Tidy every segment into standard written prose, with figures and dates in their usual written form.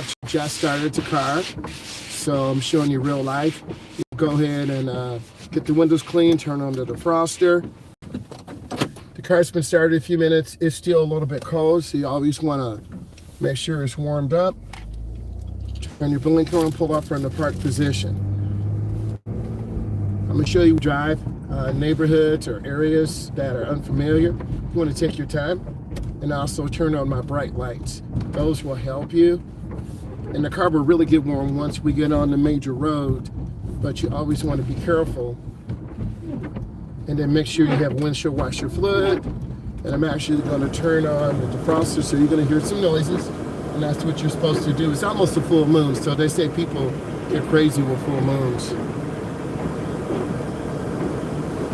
actually just started the car, so I'm showing you real life. You go ahead and get the windows clean, turn on the defroster. The car's been started a few minutes. It's still a little bit cold, so you always want to make sure it's warmed up. Turn your blinker on, pull up from the park position. I'm going to show you drive neighborhoods or areas that are unfamiliar. You want to take your time, and also turn on my bright lights. Those will help you. And the car will really get warm once we get on the major road, but you always want to be careful. And then make sure you have windshield washer fluid. And I'm actually going to turn on the defroster, so you're going to hear some noises, and that's what you're supposed to do. It's almost a full moon, so they say people get crazy with full moons.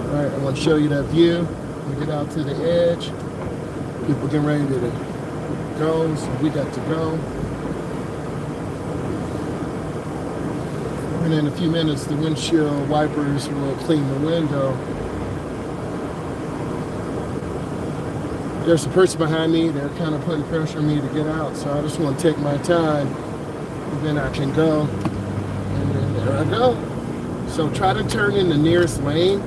All right, I want to show you that view. We get out to the edge. People getting ready to go, so we got to go. And in a few minutes, the windshield wipers will clean the window. There's a person behind me. They're kind of putting pressure on me to get out, so I just want to take my time, and then I can go. And then there I go. So try to turn in the nearest lane.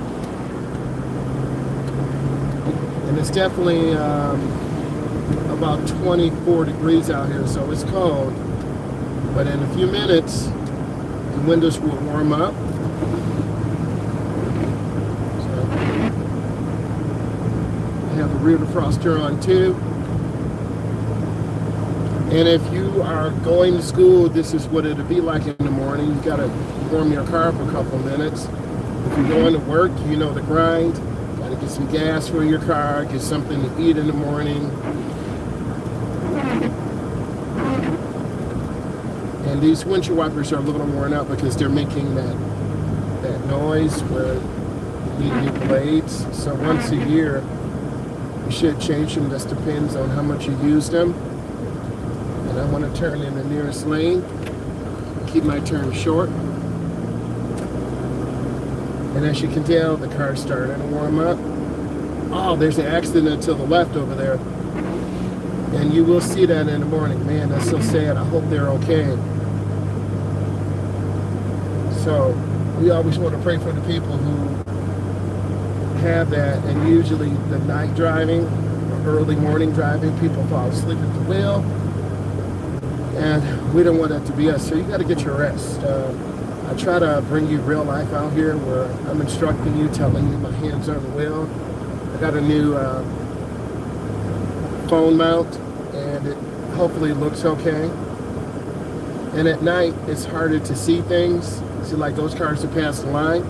And it's definitely about 24 degrees out here, so it's cold. But in a few minutes, the windows will warm up. So I have the rear defroster on too. And if you are going to school, this is what it'll be like in the morning. You gotta warm your car for a couple of minutes. If you're going to work, you know the grind. Gotta get some gas for your car, get something to eat in the morning. And these windshield wipers are a little worn out because they're making that noise where you need new blades. So once a year, you should change them. This depends on how much you use them. And I want to turn in the nearest lane. Keep my turn short. And as you can tell, the car's starting to warm up. Oh, there's an accident to the left over there. And you will see that in the morning. Man, that's so sad. I hope they're okay. So we always want to pray for the people who have that. And usually the night driving or early morning driving, people fall asleep at the wheel. And we don't want that to be us. So you got to get your rest. I try to bring you real life out here where I'm instructing you, telling you my hands on the wheel. I got a new phone mount, and it hopefully looks okay. And at night, it's harder to see things. See, like those cars that pass the line,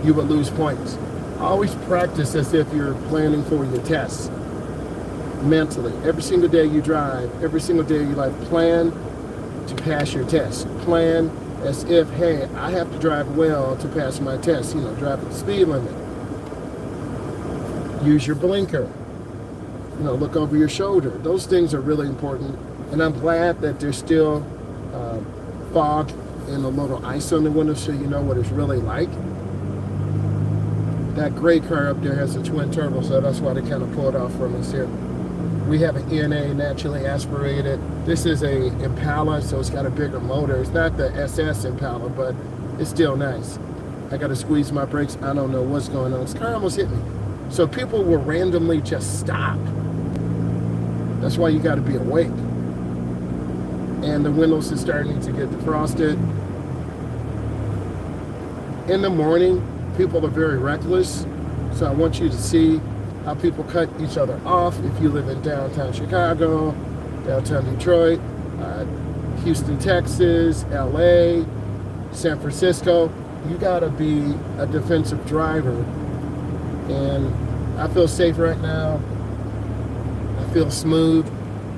you would lose points. Always practice as if you're planning for your tests mentally. Every single day you drive, every single day you plan to pass your test. Plan as if, hey, I have to drive well to pass my test. You know, drive at the speed limit. Use your blinker. You know, look over your shoulder. Those things are really important. And I'm glad that there's still fog and a little ice on the window so you know what it's really like. That gray car up there has a twin turbo, so that's why they kind of pulled off from us here. We have an ENA, naturally aspirated. This is a Impala, so it's got a bigger motor. It's not the SS Impala, but it's still nice. I got to squeeze my brakes. I don't know what's going on. This car almost hit me. So people will randomly just stop. That's why you got to be awake. And the windows are starting to get defrosted. In the morning, people are very reckless. So I want you to see how people cut each other off. If you live in downtown Chicago, downtown Detroit, Houston, Texas, LA, San Francisco, you gotta be a defensive driver. And I feel safe right now. I feel smooth.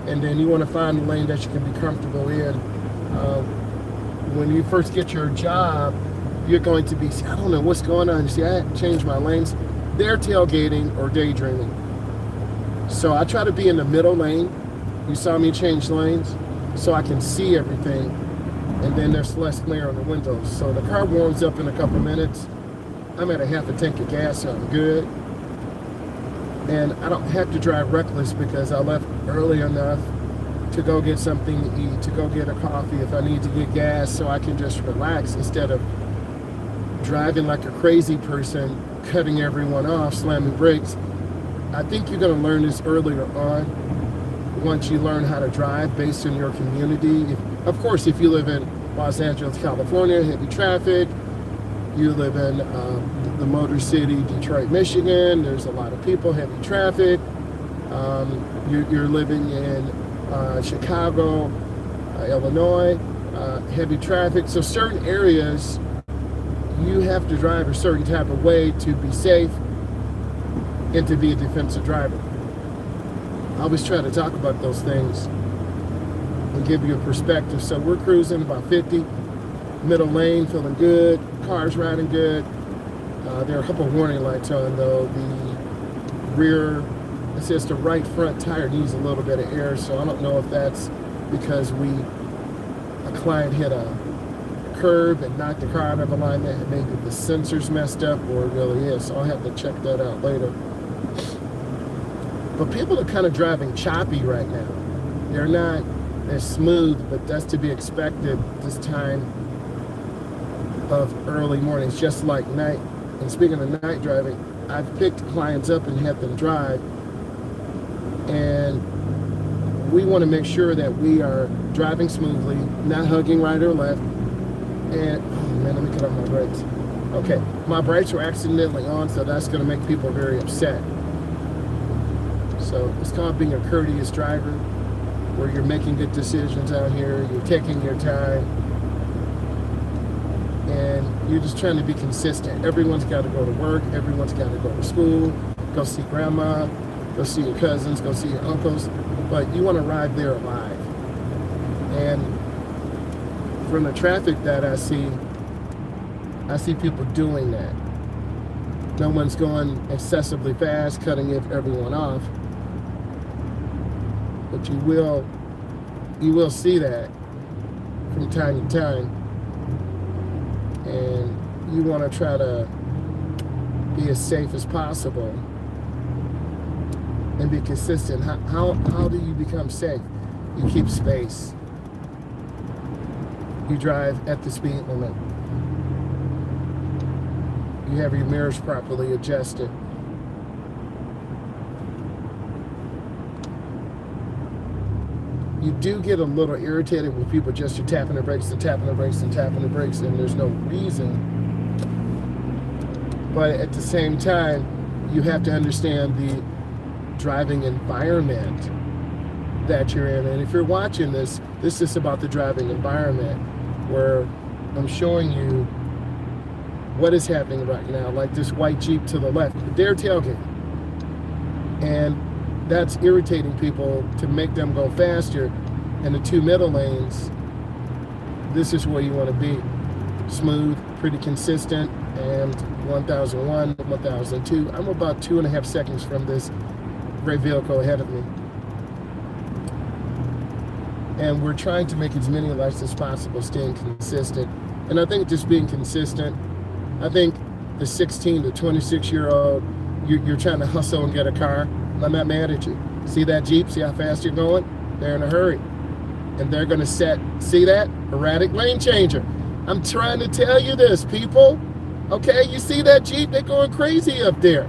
And then you wanna find a lane that you can be comfortable in. When you first get your job, you're going to be, I don't know what's going on. See, I had to change my lanes. They're tailgating or daydreaming. So I try to be in the middle lane. You saw me change lanes so I can see everything. And then there's less glare on the windows. So the car warms up in a couple minutes. I'm at a half a tank of gas, so I'm good. And I don't have to drive reckless because I left early enough to go get something to eat, to go get a coffee, if I need to get gas, so I can just relax instead of driving like a crazy person, cutting everyone off, slamming brakes. I think you're going to learn this earlier on once you learn how to drive based on your community. Of course, if you live in Los Angeles, California, heavy traffic, you live in the Motor City, Detroit, Michigan, there's a lot of people, heavy traffic. You're living in Chicago, Illinois, heavy traffic. So certain areas, you have to drive a certain type of way to be safe and to be a defensive driver. I always try to talk about those things and give you a perspective. So we're cruising about 50, middle lane, feeling good, cars riding good. There are a couple of warning lights on though. The rear, it says the right front tire needs a little bit of air, so I don't know if that's because a client hit a curb and knocked the car out of alignment and maybe the sensors messed up, or it really is. So I'll have to check that out later. But people are kind of driving choppy right now. They're not as smooth, but that's to be expected this time of early mornings, just like night. And speaking of night driving, I've picked clients up and had them drive, and we want to make sure that we are driving smoothly, not hugging right or left. And, oh man, let me cut off my brakes. Okay, my brakes were accidentally on, so that's going to make people very upset. So it's called being a courteous driver, where you're making good decisions out here, you're taking your time, and you're just trying to be consistent. Everyone's got to go to work, everyone's got to go to school, go see grandma, go see your cousins, go see your uncles, but you want to arrive there alive. And from the traffic that I see people doing that. No one's going excessively fast, cutting everyone off. But you will see that from time to time. And you want to try to be as safe as possible and be consistent. How do you become safe? You keep space. You drive at the speed limit. You have your mirrors properly adjusted. You do get a little irritated with people just tapping their brakes and tapping their brakes and tapping their brakes, and there's no reason. But at the same time, you have to understand the driving environment that you're in. And if you're watching this is about the driving environment, where I'm showing you what is happening right now. Like this white Jeep to the left, they're tailgating. And that's irritating people to make them go faster. And the two middle lanes, this is where you want to be. Smooth, pretty consistent, and 1001, 1002. I'm about 2.5 seconds from this gray vehicle ahead of me. And we're trying to make as many lights as possible, staying consistent. And I think just being consistent, I think the 16 to 26-year-old, you're trying to hustle and get a car. I'm not mad at you. See that Jeep? See how fast you're going? They're in a hurry. And they're going to see that? Erratic lane changer. I'm trying to tell you this, people. Okay, you see that Jeep? They're going crazy up there.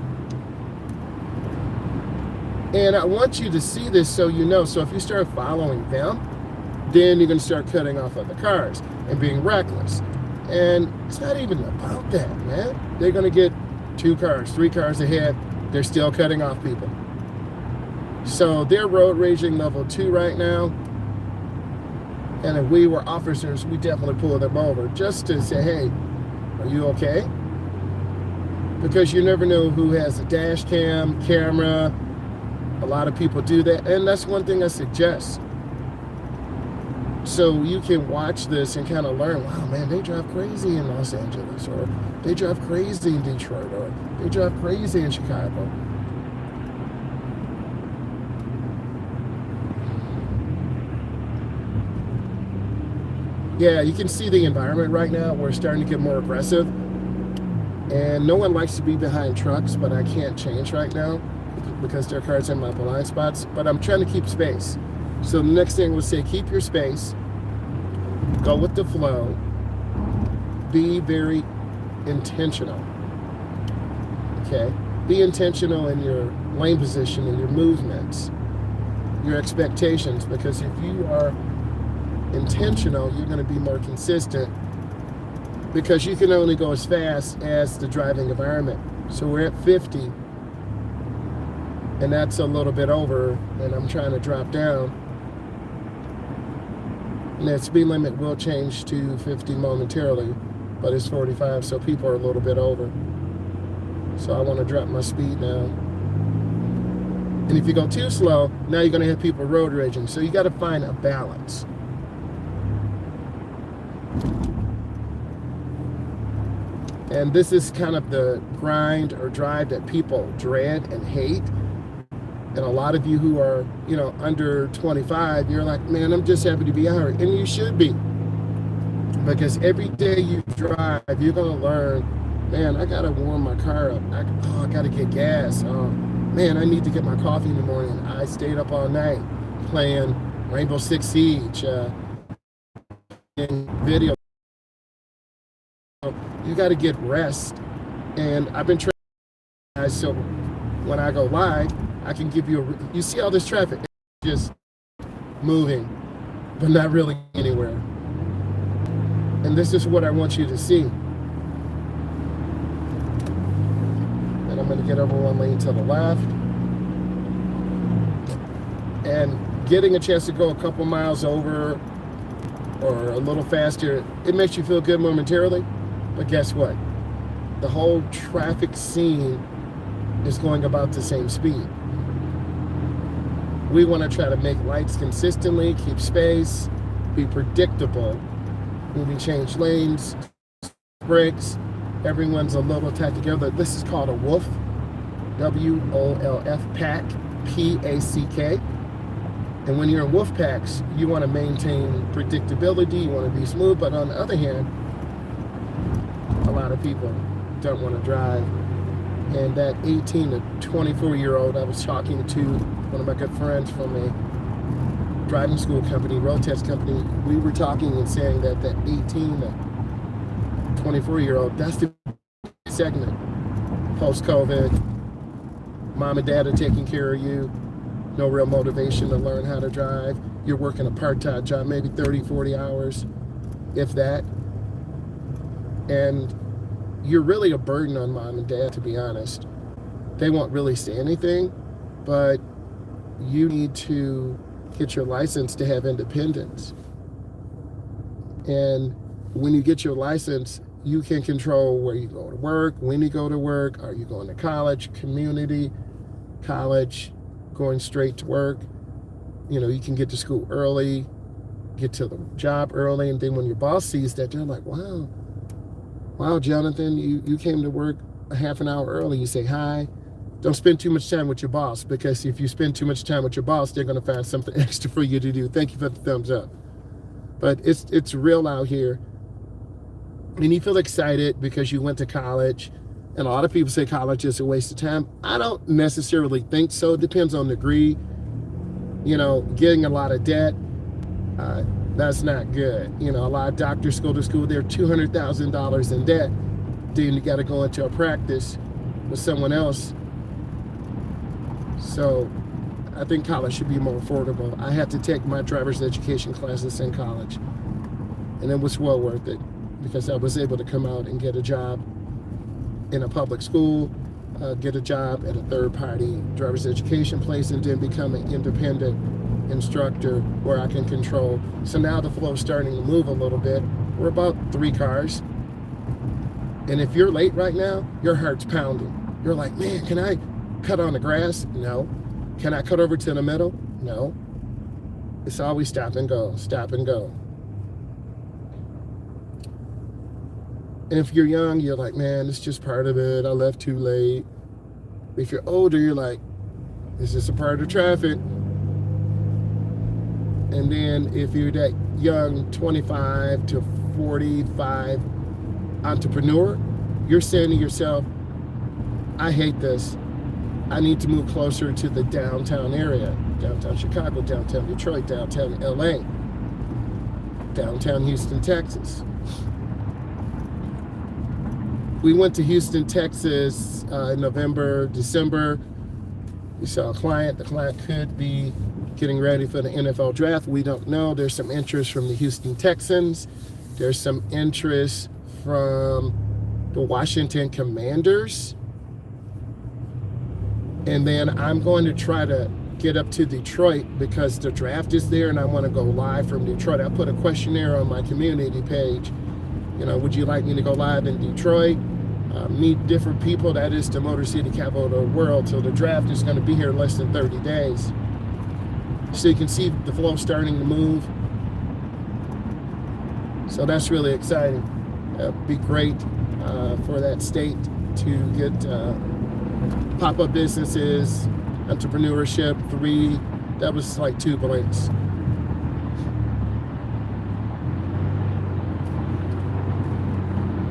And I want you to see this so you know. So if you start following them, then you're going to start cutting off other cars and being reckless. And it's not even about that, man. They're going to get 2 cars, 3 cars ahead. They're still cutting off people. So they're road raging level 2 right now. And if we were officers, we definitely pull them over just to say, hey, are you okay? Because you never know who has a dash cam, camera. A lot of people do that. And that's one thing I suggest. So you can watch this and kind of learn, wow, man, they drive crazy in Los Angeles, or they drive crazy in Detroit, or they drive crazy in Chicago. Yeah, you can see the environment right now. We're starting to get more aggressive. And no one likes to be behind trucks, but I can't change right now because there are cars in my blind spots. But I'm trying to keep space. So the next thing was say, keep your space, go with the flow, be very intentional, okay? Be intentional in your lane position, in your movements, your expectations, because if you are intentional, you're going to be more consistent, because you can only go as fast as the driving environment. So we're at 50, and that's a little bit over, and I'm trying to drop down. And that speed limit will change to 50 momentarily, but it's 45, so people are a little bit over. So I want to drop my speed now. And if you go too slow, now you're going to have people road raging. So you got to find a balance. And this is kind of the grind or drive that people dread and hate. And a lot of you who are, under 25, you're like, man, I'm just happy to be out here. And you should be. Because every day you drive, you're going to learn, man, I got to warm my car up. I got to get gas. Man, I need to get my coffee in the morning. I stayed up all night playing Rainbow Six Siege, in video. You got to get rest. And I've been trying, so when I go live, I can give you you see all this traffic, it's just moving, but not really anywhere. And this is what I want you to see. And I'm going to get over one lane to the left. And getting a chance to go a couple miles over or a little faster, it makes you feel good momentarily. But guess what? The whole traffic scene is going about the same speed. We want to try to make lights consistently, keep space, be predictable. When we change lanes, brakes, everyone's a little tight together. This is called a WOLF, W-O-L-F, pack, P-A-C-K. And when you're in wolf packs, you want to maintain predictability, you want to be smooth, but on the other hand, a lot of people don't want to drive. And that 18 to 24-year-old, I was talking to one of my good friends from a driving school company, road test company. We were talking and saying that 18 to 24-year-old, that's the segment. Post-COVID, mom and dad are taking care of you, no real motivation to learn how to drive. You're working a part-time job, maybe 30, 40 hours, if that. And you're really a burden on mom and dad, to be honest. They won't really say anything, but you need to get your license to have independence. And when you get your license, you can control where you go to work, when you go to work, are you going to college, community, college, going straight to work. You can get to school early, get to the job early, and then when your boss sees that, they're like, wow, Jonathan, you came to work a half an hour early. You say hi. Don't spend too much time with your boss, because if you spend too much time with your boss, they're going to find something extra for you to do. Thank you for the thumbs up. But it's real out here. And you feel excited because you went to college. And a lot of people say college is a waste of time. I don't necessarily think so. It depends on the degree. Getting a lot of debt, that's not good. A lot of doctors go to school, they're $200,000 in debt. Then you got to go into a practice with someone else. So I think college should be more affordable. I had to take my driver's education classes in college, and it was well worth it, because I was able to come out and get a job in a public school, get a job at a third-party driver's education place, and then become an independent instructor where I can control. So now the flow's starting to move a little bit. We're about 3 cars. And if you're late right now, your heart's pounding. You're like, man, can I cut on the grass? No. Can I cut over to the middle? No. It's always stop and go, stop and go. And if you're young, you're like, man, it's just part of it. I left too late. If you're older, you're like, it's just a part of traffic. And then if you're that young, 25 to 45 entrepreneur, you're saying to yourself, I hate this. I need to move closer to the downtown area, downtown Chicago, downtown Detroit, downtown LA, downtown Houston, Texas. We went to Houston, Texas in November, December. We saw a client. The client could be getting ready for the NFL draft. We don't know. There's some interest from the Houston Texans. There's some interest from the Washington Commanders. And then I'm going to try to get up to Detroit because the draft is there and I want to go live from Detroit. I put a questionnaire on my community page. You know, would you like me to go live in Detroit? Meet different people. That is the Motor City capital of the world. So the draft is going to be here in less than 30 days. So you can see the flow starting to move. So that's really exciting. It'd be great for that state to get pop-up businesses, entrepreneurship, that was like 2 blanks.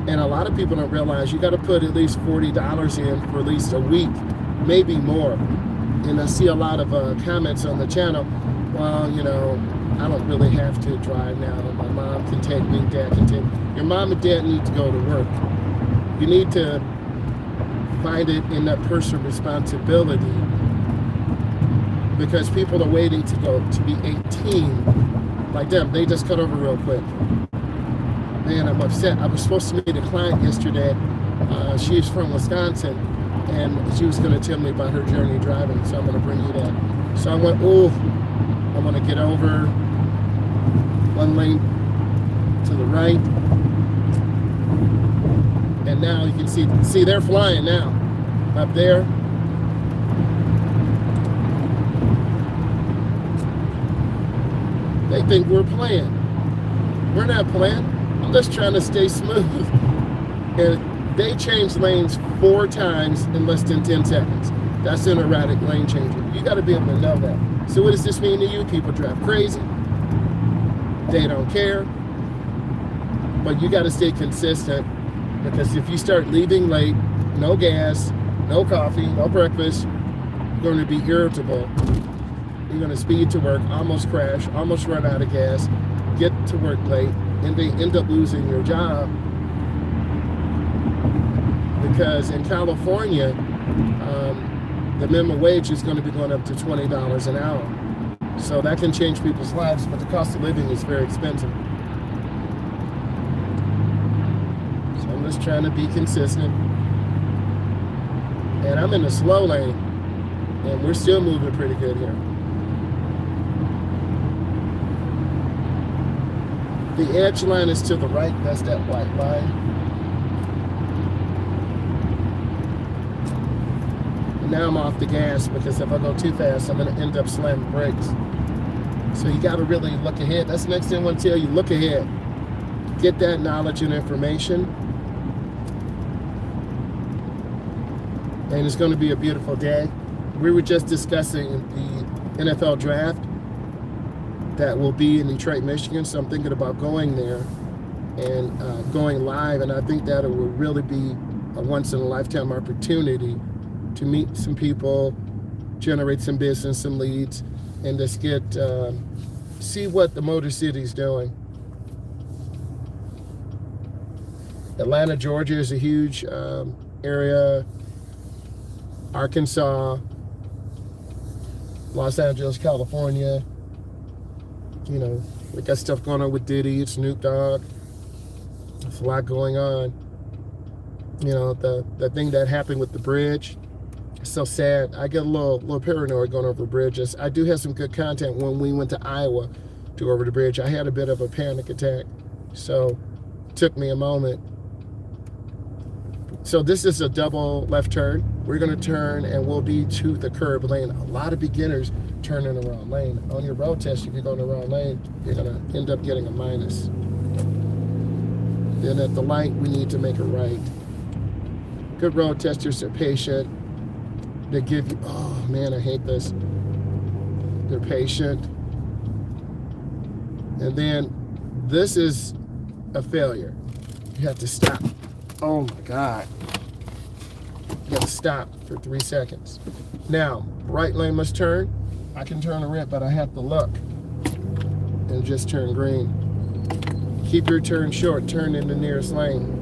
And a lot of people don't realize you got to put at least $40 in for at least a week, maybe more. And I see a lot of comments on the channel. Well, you know, I don't really have to drive now. My mom can take me, dad can take me. Your mom and dad need to go to work. You need to find it in that personal responsibility because people are waiting to be 18 like them. They just cut over real quick. Man, I'm upset. I was supposed to meet a client yesterday. She's from Wisconsin, and she was going to tell me about her journey driving, so I'm going to bring you that. So I went, I want to get over one lane to the right. And now you can see they're flying now up there. They think we're playing. We're not playing. I'm just trying to stay smooth. And they changed lanes 4 times in less than 10 seconds. That's an erratic lane changer. You got to be able to know that. So what does this mean to you? People drive crazy. They don't care. But you got to stay consistent because if you start leaving late, no gas, no coffee, no breakfast, you're going to be irritable. You're going to speed to work, almost crash, almost run out of gas, get to work late, and they end up losing your job. Because in California, the minimum wage is going to be going up to $20 an hour. So that can change people's lives, but the cost of living is very expensive. So I'm just trying to be consistent. And I'm in the slow lane, and we're still moving pretty good here. The edge line is to the right. That's that white line. And now I'm off the gas because if I go too fast, I'm going to end up slamming brakes. So you got to really look ahead. That's the next thing I want to tell you. Look ahead. Get that knowledge and information. And it's going to be a beautiful day. We were just discussing the NFL draft that will be in Detroit, Michigan. So I'm thinking about going there and going live. And I think that it will really be a once-in-a-lifetime opportunity to meet some people, generate some business, some leads, and just get see what the Motor City's doing. Atlanta, Georgia is a huge area. Arkansas, Los Angeles, California. You know, we got stuff going on with Diddy, Snoop Dogg. There's a lot going on. You know, the thing that happened with the bridge, it's so sad. I get a little paranoid going over bridges. I do have some good content. When we went to Iowa to go over the bridge, I had a bit of a panic attack. So it took me a moment. So this is a double left turn. We're going to turn and we'll be to the curb lane. A lot of beginners turn in the wrong lane. On your road test, if you go in the wrong lane, you're going to end up getting a minus. Then at the light, we need to make a right. Good road testers are patient. They give you, oh man, I hate this. They're patient. And then this is a failure. You have to stop. Oh my God. You gotta stop for 3 seconds. Now, right lane must turn. I can turn a red, but I have to look and just turn green. Keep your turn short, turn in the nearest lane.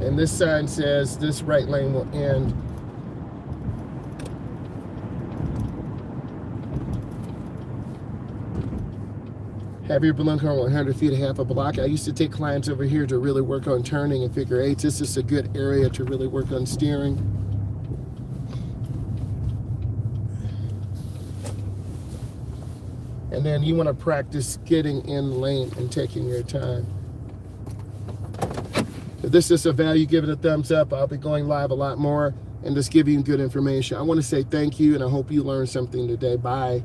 And this sign says this right lane will end. Have your balloon car 100 feet, half a block. I used to take clients over here to really work on turning and figure eights. This is a good area to really work on steering. And then you want to practice getting in lane and taking your time. If this is a value, give it a thumbs up. I'll be going live a lot more and just giving you good information. I want to say thank you, and I hope you learned something today. Bye.